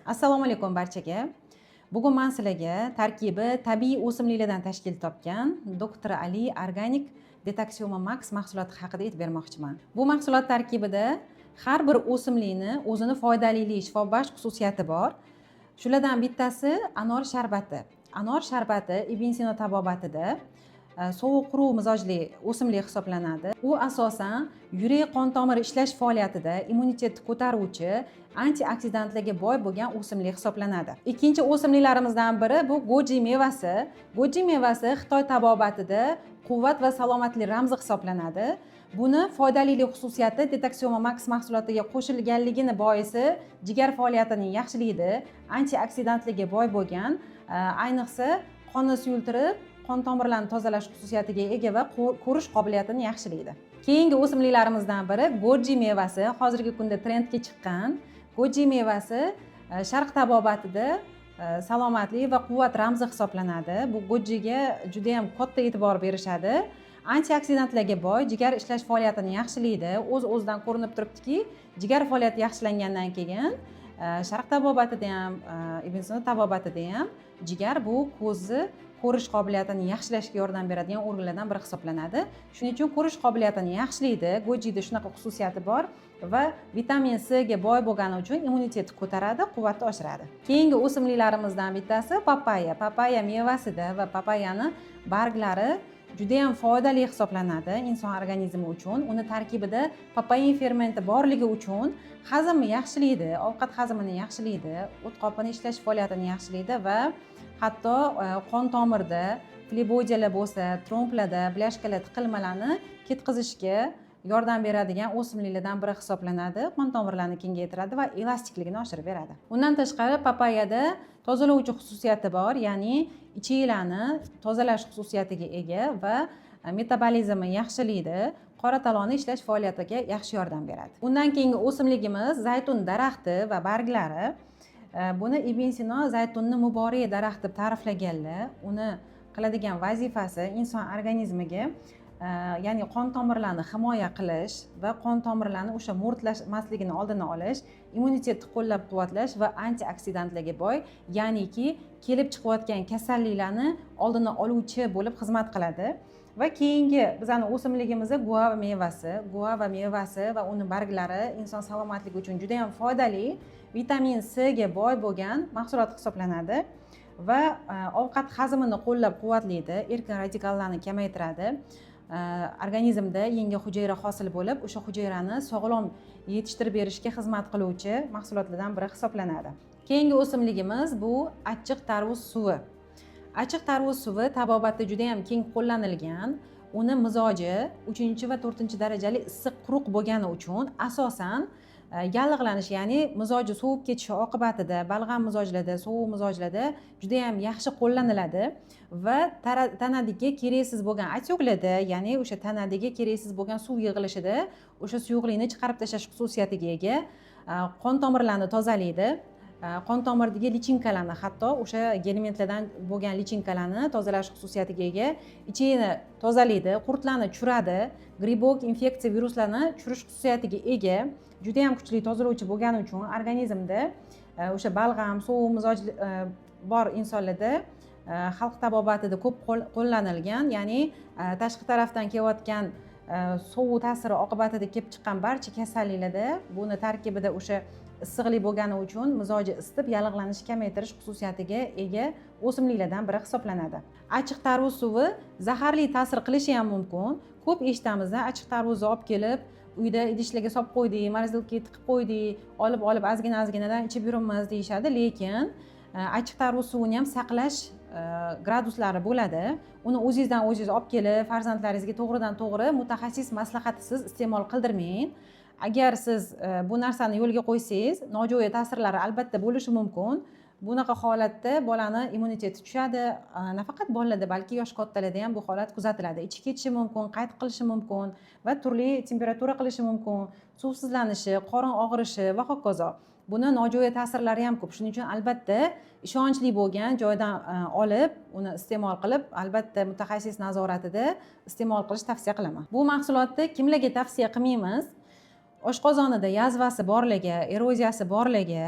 Assalomu alaykum barchaga. Bugun men sizlarga tarkibi tabiiy o'simliklardan tashkil topgan Dr. Ali Organic Detoxium Max mahsuloti haqida aytib bermoqchiman. Bu mahsulot tarkibida har bir o'simlikni o'zini foydali, shifobaxsh xususiyati bor. Shulardan bittasi anor sharbati. Anor sharbati Ibn Sino tabobatida sovuq quruq mizojli o'simlik hisoblanadi. U asosan yurak qon tomiri ishlash faoliyatida immunitetni ko'taruvchi, antioksidantlarga boy bo'lgan o'simlik hisoblanadi. Ikkinchi o'simliklarimizdan biri bu goji mevasi. Goji mevasi Xitoy tabobatida quvvat va salomatlik ramzi hisoblanadi. Buni foydali xususiyati Detoxium Max mahsulotiga qo'shilganligini boisi jigar faoliyatini yaxshilaydi, antioksidantlarga boy bo'lgan, ayniqsa qonni suyultirib, qon tomirlarini tozalash xususiyatiga ega va ko'rish qobiliyatini yaxshilaydi. Keyingi o'simliklarimizdan biri goji mevasi. Hozirgi kunda trendga chiqqan goji mevasi Sharq tabobatida salomatlik va quvvat ramzi hisoblanadi. Bu gojiga juda ham katta e'tibor berishadi. Antioksidantlarga boy, jigar ishlash faoliyatini yaxshilaydi. O'z-o'zidan ko'rinib turibdiki, jigar faoliyati yaxshilangandan keyin Sharq tabobatida ham, Ibn Sino tabobatida ham jigar bu ko'zni ko'rish qobiliyatini yaxshilashga yordam beradigan organlardan biri hisoblanadi. Shuning uchun ko'rish qobiliyatini yaxshilaydi. Gojida shunaqa xususiyati bor va vitamin C ga boy bo'lgani uchun immunitetni ko'taradi, quvvatni oshiradi. Keyingi o'simliklarimizdan bittasi papaya. Papaya mevasida va papayani barglari juda ham foydali hisoblanadi inson organizmi uchun. Uni tarkibida papain fermenti borligi uchun hazmni yaxshilaydi, ovqat hazmini yaxshilaydi, o't qopini ishlash faoliyatini yaxshilaydi va hatto qon tomirda flebodiyalar bo'lsa, tromblarda, blyashkalar, tiqilmalarni ketkazishga yordam beradigan o'simliklardan biri hisoblanadi. Qon tomirlarini kengaytiradi va elastikligini oshirib beradi. Undan tashqari papayada tozalovchi xususiyati bor, ya'ni ichaklarni tozalash xususiyatiga ega va metabolizmni yaxshilaydi, qora talonni ishlash faoliyatiga yaxshi yordam beradi. Undan keyingi o'simligimiz zaytun daraxti va barglari. Buni Ibn Sino zaytunni muborak daraxt deb ta'riflaganlar. Uni qiladigan vazifasi inson organizmiga, ya'ni qon tomirlarini himoya qilish va qon tomirlarini o'sha mo'rtlashmasligini oldini olish, immunitetni qo'llab-quvvatlash va antioksidantlarga boy, ya'niki kelib chiqayotgan kasalliklarni oldini oluvchi bo'lib xizmat qiladi. Va keyingi bizning o'simligimizda guava mevasi. Guava mevasi va uning barglari inson salomatligi uchun juda ham foydali, vitamin C ga boy bo'lgan mahsulot hisoblanadi va ovqat hazmini qo'llab-quvvatlaydi, erkin radikallarni kamaytiradi. Organizmda yangi hujayra hosil bo'lib, o'sha hujayrani sog'lom yetishtirib berishga xizmat qiluvchi mahsulotlardan biri hisoblanadi. Keyingi o'simligimiz bu achchiq tarvuz suvi. Achchiq tarvuz suvi tabobatda juda ham keng qo'llanilgan. Uni mizoji 3 va 4 darajali issiq quruq bo'lgani uchun asosan yallig'lanish, ya'ni mizoji sovib ketishi oqibatida balg'am mizojlarda, sovuq mizojlarda juda ham yaxshi qo'llaniladi va tanadagi keraksiz bo'lgan otyoqlarda, ya'ni o'sha tanadagi keraksiz bo'lgan suv yig'ilishida o'sha suyuqlikni chiqarib tashlash xususiyatiga ega, qon tomirlarini tozalaydi. Qon tomiridagi lichinkalarni, hatto o'sha gelimentlardan bo'lgan lichinkalarni tozalash xususiyatiga ega, ichini tozalaydi, qurtlarni tushiradi, gribok, infeksiya, viruslarni tushirish xususiyatiga ega, juda ham kuchli tozalovchi bo'lgani uchun organizmda o'sha balg'am, sovuq mizoj bor insonlarda xalq tabobatida ko'p qo'llanilgan, ya'ni tashqi tarafdan kelayotgan sovuq ta'siri oqibatida kelib chiqqan barcha kasalliklarda buni tarkibida o'sha issiqlik bo'lgani uchun mizoji isitib, yallig'lanishni kamaytirish xususiyatiga ega o'simliklardan biri hisoblanadi. Achchiq tarvuz suvi zaharli ta'sir qilishi ham mumkin. Ko'p eshitamiz, achchiq tarvuzni olib kelib, uyda idishlarga solib qo'ydik, morozdilkaga tiqib qo'ydik, olib ozgina-ozginadan ichib yuramiz deyishadi, lekin achchiq tarvuz suvini ham saqlash graduslari bo'ladi. Uni o'zingizdan o'zingiz olib kelib, farzandlaringizga to'g'ridan-to'g'ri mutaxassis maslahatisiz iste'mol qildirmang. Agar siz bu narsani yo'lga qo'ysangiz, nojo'ya ta'sirlari albatta bo'lishi mumkin. Bunaqa holatda bolani immuniteti tushadi. Nafaqat bolalarda, balki yosh kattalarda ham bu holat kuzatiladi. Ichi ketishi mumkin, qayt qilishi mumkin va turli temperatura qilishi mumkin, suvsizlanishi, qorin og'rishi va hokazo. Buni nojo'ya ta'sirlari ham ko'p. Shuning uchun albatta ishonchli bo'lgan joydan olib, uni iste'mol qilib, albatta mutaxassis nazoratida iste'mol qilish tavsiya qilaman. Bu mahsulotni kimlarga tavsiya qilmaymiz? Oshqozonida yazvasi borligi, eroziyasi borligi,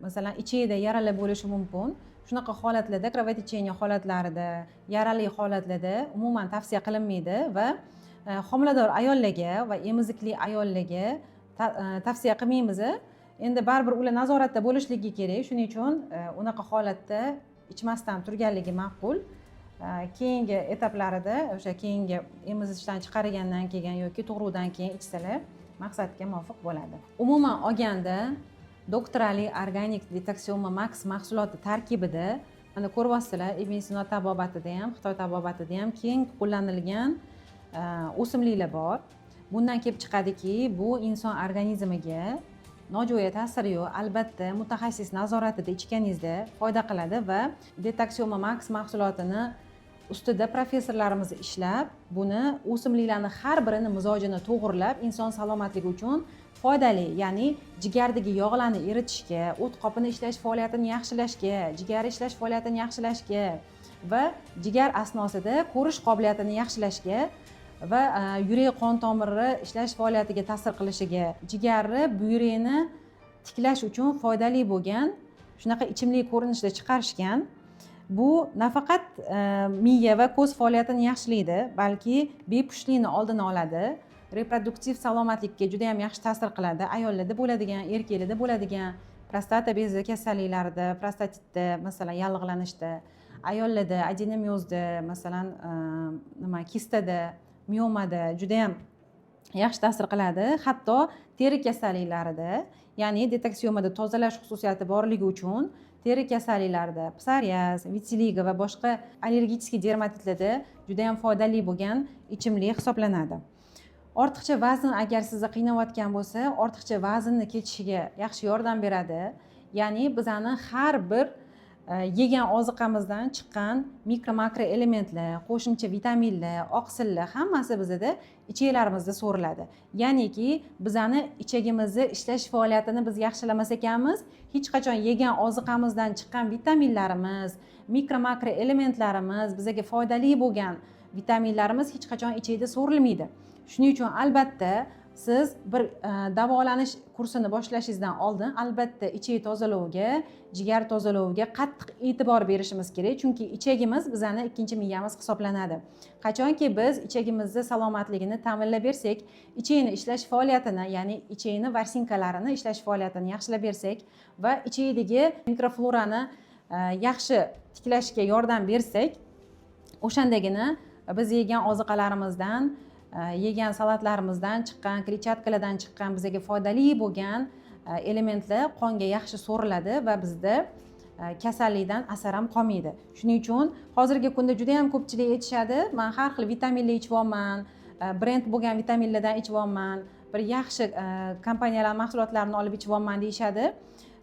masalan ichida yarali bo'lishi mumkin. Shunaqa holatlarda, kровотечение holatlarida, yarali holatlarda umuman tavsiya qilinmaydi va homilador ayollarga va emizikli ayollarga tavsiya qilmaymiz. Endi baribir ular nazoratda bo'lishligi kerak. Shuning uchun unaqa holatda ichmasdan turganligi ma'qul. Keyingi etaplarida o'sha keyingi emizishdan chiqargandan keyin yoki tug'ruqdan keyin ichsalar maqsadga muvofiq bo'ladi. Umuman olganda Dr. Ali Organic Detoxioma Max mahsuloti tarkibida mana ko'ryapsizlar, Ibn Sino tabobatida ham, Xitoy tabobatida ham keng qo'llanilgan o'simliklar bor. Bundan kelib chiqadiki, bu inson organizmiga nojo'ya ta'siri yo'q. Albatta, mutaxassis nazoratida ichganingizda foyda qiladi va Detoxioma Max mahsulotini ustida professorlarimiz ishlab, buni o'simliklarning har birini mizojini to'g'rilab, inson salomatligi uchun foydali, ya'ni jigardagi yog'larni eritishga, o't qopini ishlash faoliyatini yaxshilashga, jigar ishlash faoliyatini yaxshilashga va jigar asnosida ko'rish qobiliyatini yaxshilashga va yurak qon tomiri ishlash faoliyatiga ta'sir qilishiga, jigarni, buyrakni tiklash uchun foydali bo'lgan shunaqa ichimlik ko'rinishida chiqarishgan. Bu nafaqat miya va ko'z faoliyatini yaxshilaydi, balki bepushtlikni oldini oladi, reproduktiv salomatlikka juda ham yaxshi ta'sir qiladi. Ayollarda bo'ladigan, erkaklarda bo'ladigan prostata bezi kasalliklarida, prostatitda, masalan, yallig'lanishda, ayollarda adenomyozda, masalan, kistada, miomada juda ham yaxshi ta'sir qiladi. Hatto teri kasalliklarida, ya'ni detoksiomada tozalash xususiyati borligi uchun teri kasalliklarida, psoriaz, vitiligo va boshqa allergik dermatitlarda juda ham foydali bo'lgan ichimlik hisoblanadi. Ortiqcha vazn agar sizni qiynayotgan bo'lsa, ortiqcha vaznni ketishiga yaxshi yordam beradi. Ya'ni bizani har bir yegan oziqamizdan chiqqan mikro makro elementlar, qo'shimcha vitaminlar, oqsillar hammasi bizda ichaklarimizda so'riladi. Ya'niki bizani ichagimizni ishlash faoliyatini biz yaxshilamas ekanmiz, hech qachon yegan oziqamizdan chiqqan vitaminlarimiz, mikro makro elementlarimiz, bizga foydali bo'lgan vitaminlarimiz hech qachon ichakda so'rilmaydi. Shuning uchun albatta siz bir davolanish kursini boshlashingizdan oldin albatta ichak tozalaviga, jigar tozalaviga qattiq e'tibor berishimiz kerak, chunki ichagimiz bizani ikkinchi miyamiz hisoblanadi. Qachonki biz ichagimizni salomatligini ta'minlab bersak, ichakni ishlash faoliyatini, ya'ni ichakni varsinkalarini ishlash faoliyatini yaxshilab bersak va ichakdagi mikroflorani yaxshi tiklashga yordam bersak, o'shandagina biz yegan oziqalarimizdan, yegan salatlarimizdan chiqqan, kletchatkalardan chiqqan bizga foydali bo'lgan elementlar qonga yaxshi so'riladi va bizda kasallikdan asar ham qolmaydi. Shuning uchun hozirgi kunda juda ham ko'pchilik aytishadi, men har xil vitaminlar ichyapman, brend bo'lgan vitaminlardan ichyapman, bir yaxshi kompaniyalar mahsulotlarini olib ichyapman deyishadi.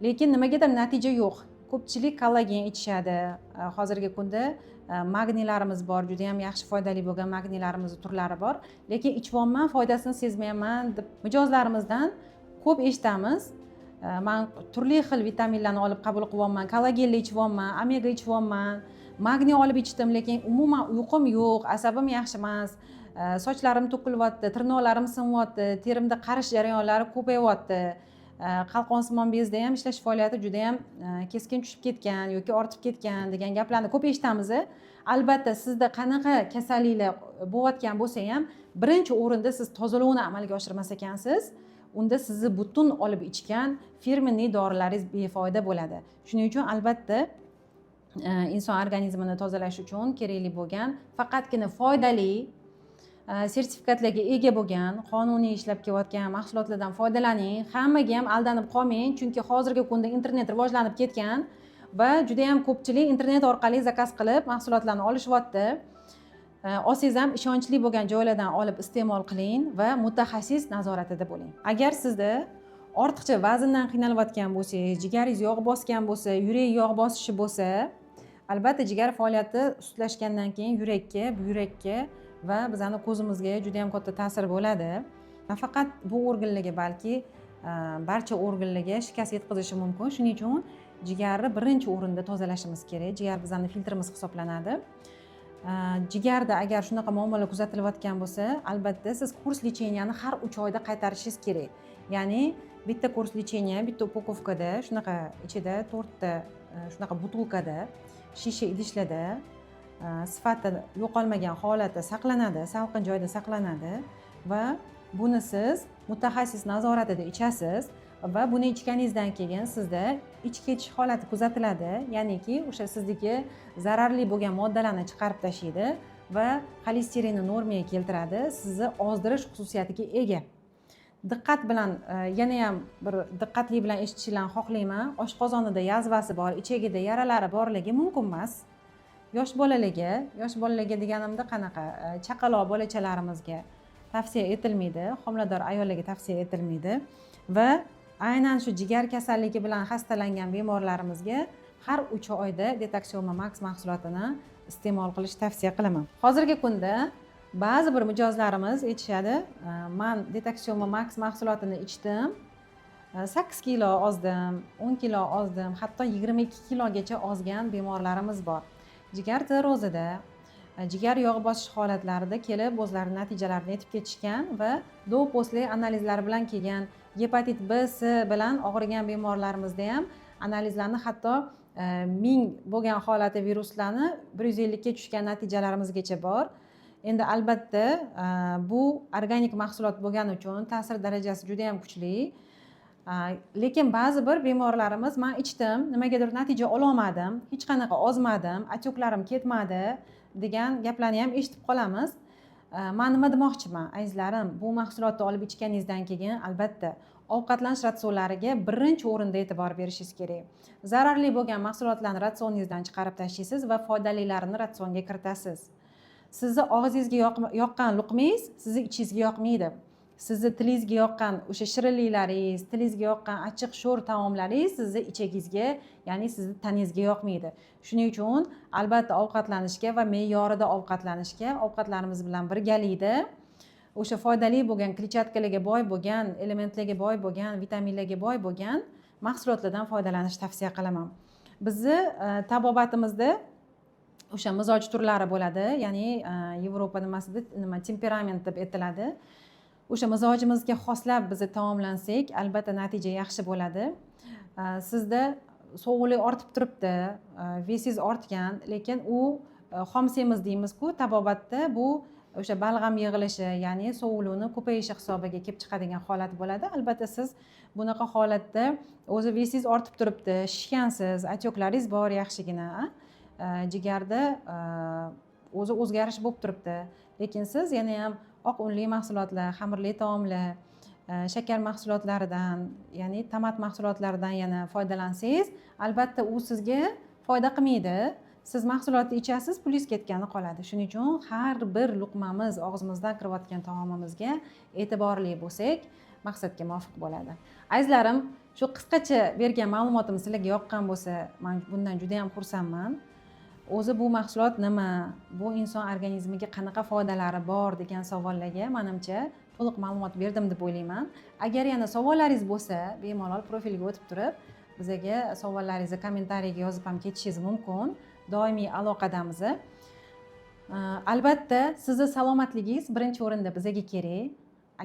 Lekin nimagadir natija yo'q. Ko'pchilik kollagen ichishadi. Hozirgi kunda magniylarimiz bor, juda ham yaxshi foydali bo'lgan magniylarimiz turlari bor. Lekin ichyapman, foydasini sezmayman deb mijozlarimizdan ko'p eshitamiz. Men turli xil vitaminlarni olib qabul qilyapman, kollagenli ichyapman, omega ichyapman, magniy olib ichdim, lekin umuman uyqum yo'q, asabim yaxshi emas, sochlarim to'kilyapti, tirnoqlarim sinyapti, terimda qarish jarayonlari ko'payyapti. Qalqonsimon bezda ham ishlash faoliyati juda ham keskin tushib ketgan yoki ortib ketgan degan gaplarni ko'p eshitamiz. Albatta sizda qanaqa kasalliklar bo'layotgan bo'lsa ham, birinchi o'rinda siz tozalovni amalga oshirmas ekansiz, unda sizni butun olib ichgan firmenli dorilaringiz befoyda bo'ladi. Shuning uchun albatta inson organizmini tozalash uchun kerakli bo'lgan faqatgina foydali sertifikatlarga ega bo'lgan, qonuniy ishlab kelayotgan mahsulotlardan foydalaning. Hammaga ham aldanib qolmang, chunki hozirgi kunda internet rivojlanib ketgan va juda ham ko'pchilik internet orqali zakaz qilib mahsulotlarni olishyapti. Olsangiz ham ishonchli bo'lgan joylardan olib iste'mol qiling va mutaxassis nazoratida bo'ling. Agar sizda ortiqcha vazndan qiynalayotgan bo'lsangiz, jigaringiz yog' bosgan bo'lsa, yurak yog' bosishi bo'lsa, albatta jigar faoliyati sustlashgandan keyin yurakka, buyrakka va bizani ko'zimizga juda ham katta ta'sir bo'ladi. Nafaqat bu organlarga, balki barcha organlarga shikast yetkazishi mumkin. Shuning uchun jigarni birinchi o'rinda tozalashimiz kerak. Jigar bizani filtrimiz hisoblanadi. Jigarda agar shunaqa muammolar kuzatilayotgan bo'lsa, albatta siz kurs lecheniyani har 3 oyda qaytarishingiz kerak. Ya'ni bitta kurs lecheniya bitta upakovkada shunaqa ichida 4 ta shunaqa butilkada shisha idishlarda sifati yo'qolmagan holatda saqlanadi, salqin joyda saqlanadi va buni siz mutaxassis nazoratida ichasiz va buni ichganingizdan keyin sizda ichib ketish holati kuzatiladi, ya'niki o'sha sizniki zararli bo'lgan moddalarni chiqarib tashlaydi va xolesterinni normaga keltiradi, sizni ozdirish xususiyatiga ega. Diqqat bilan yana ham bir diqqatli bilan eshitishinglarni xohlayman. Oshqozonida yazvasi bor, ichagida yaralari borligi mumkin emas. Yosh bolalarga deganimda qanaqa chaqaloq bolachalarimizga tavsiya etilmaydi, homilador ayollarga tavsiya etilmaydi va aynan shu jigar kasalligi bilan xastalangan bemorlarimizga har 3 oyda Detoxioma Max mahsulotini iste'mol qilish tavsiya qilaman. Hozirgi kunda ba'zi bir mijozlarimiz aytishadi, men Detoxioma Max mahsulotini ichdim, 8 kilo ozdim, 10 kilo ozdim, hatto 22 kilogacha ozgan bemorlarimiz bor. Jigar sirrozida, jigar yog'i bosish holatlarida kelib o'zlari natijalarini aytib ketishgan va do-posle analizlar bilan kelgan, gepatit B, C bilan og'rigan bemorlarimizda ham analizlarni hatto 1000 bo'lgan holati viruslarni 150 ga tushgan natijalarimizgacha bor. Endi albatta bu organik mahsulot bo'lgani uchun ta'sir darajasi juda ham kuchli. Lekin ba'zi bir bemorlarimiz men ichdim, nimagadir natija ololmadim, hech qanaqa ozmadim, atyoklarim ketmadi degan gaplarni ham eshitib qolamiz. Men nima demoqchiman, azizlarim, bu mahsulotni olib ichganingizdan keyin albatta ovqatlanish ratsionlariga birinchi o'rinda e'tibor berishingiz kerak. Zararli bo'lgan mahsulotlarni ratsioningizdan chiqarib tashlaysiz va foydalilarini ratsionga kiritasiz. Sizni og'zingizga yoqqan luqmangiz sizni ichingizga yoqmaydi. Sizni tilingizga yoqqan o'sha shirinliklaringiz, tilingizga yoqqan achchiq sho'r taomlaringiz sizni ichagingizga, ya'ni sizni tanangizga yoqmaydi. Shuning uchun albatta ovqatlanishga va me'yorida ovqatlanishga, ovqatlarimiz bilan birgalikda o'sha foydali bo'lgan, kletchatkalarga boy bo'lgan, elementlarga boy bo'lgan, vitaminlarga boy bo'lgan mahsulotlardan foydalanishni tavsiya qilaman. Bizni tabobatimizda o'sha mizoj turlari bo'ladi, ya'ni Yevropa nimasida temperament deb aytiladi. O'sha mizojimizga xoslab biz taomlansak, albatta natija yaxshi bo'ladi. Sizda sovuqlik ortib turibdi, vesingiz ortgan, lekin u xom semiz deymiz-ku, tabobatda bu o'sha balg'am yig'ilishi, ya'ni sovuqlikni ko'payishi hisobiga kelib chiqadigan holat bo'ladi. Albatta siz bunaqa holatda o'zi vesingiz ortib turibdi, shishgansiz, atyoklaringiz bor yaxshigina, jigarda o'zi o'zgarish bo'lib turibdi. Lekin siz yana ham oq unli mahsulotlar, xamirli taomlar, shakar mahsulotlaridan, ya'ni tomat mahsulotlaridan yana foydalansangiz, albatta u sizga foyda qilmaydi. Siz mahsulotni ichasiz, pulingiz ketgani qoladi. Shuning uchun har bir luqmamiz og'zimizdan kirayotgan taomimizga e'tiborli bo'lsak, maqsadga muvofiq bo'ladi. Azizlarim, shu qisqacha bergan ma'lumotim sizlarga yoqqan bo'lsa, men bundan juda ham xursandman. O'zi bu mahsulot nima, bu inson organizmiga qanaqa foydalari bor degan savollarga menimcha to'liq ma'lumot berdim deb o'ylayman. Agar yana savollaringiz bo'lsa, bemalol profilga o'tib turib, bizga savollaringizni kommentariyga yozib ham ketishingiz mumkin. Doimiy aloqadamiz. Albatta, sizni salomatligingiz birinchi o'rinda bizga kerak.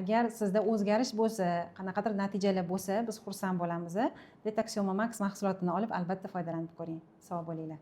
Agar sizda o'zgarish bo'lsa, qanaqadir natijalar bo'lsa, biz xursand bo'lamiz. Detoxioma Max mahsulotini olib albatta foydalanib ko'ring. Sog' bo'linglar.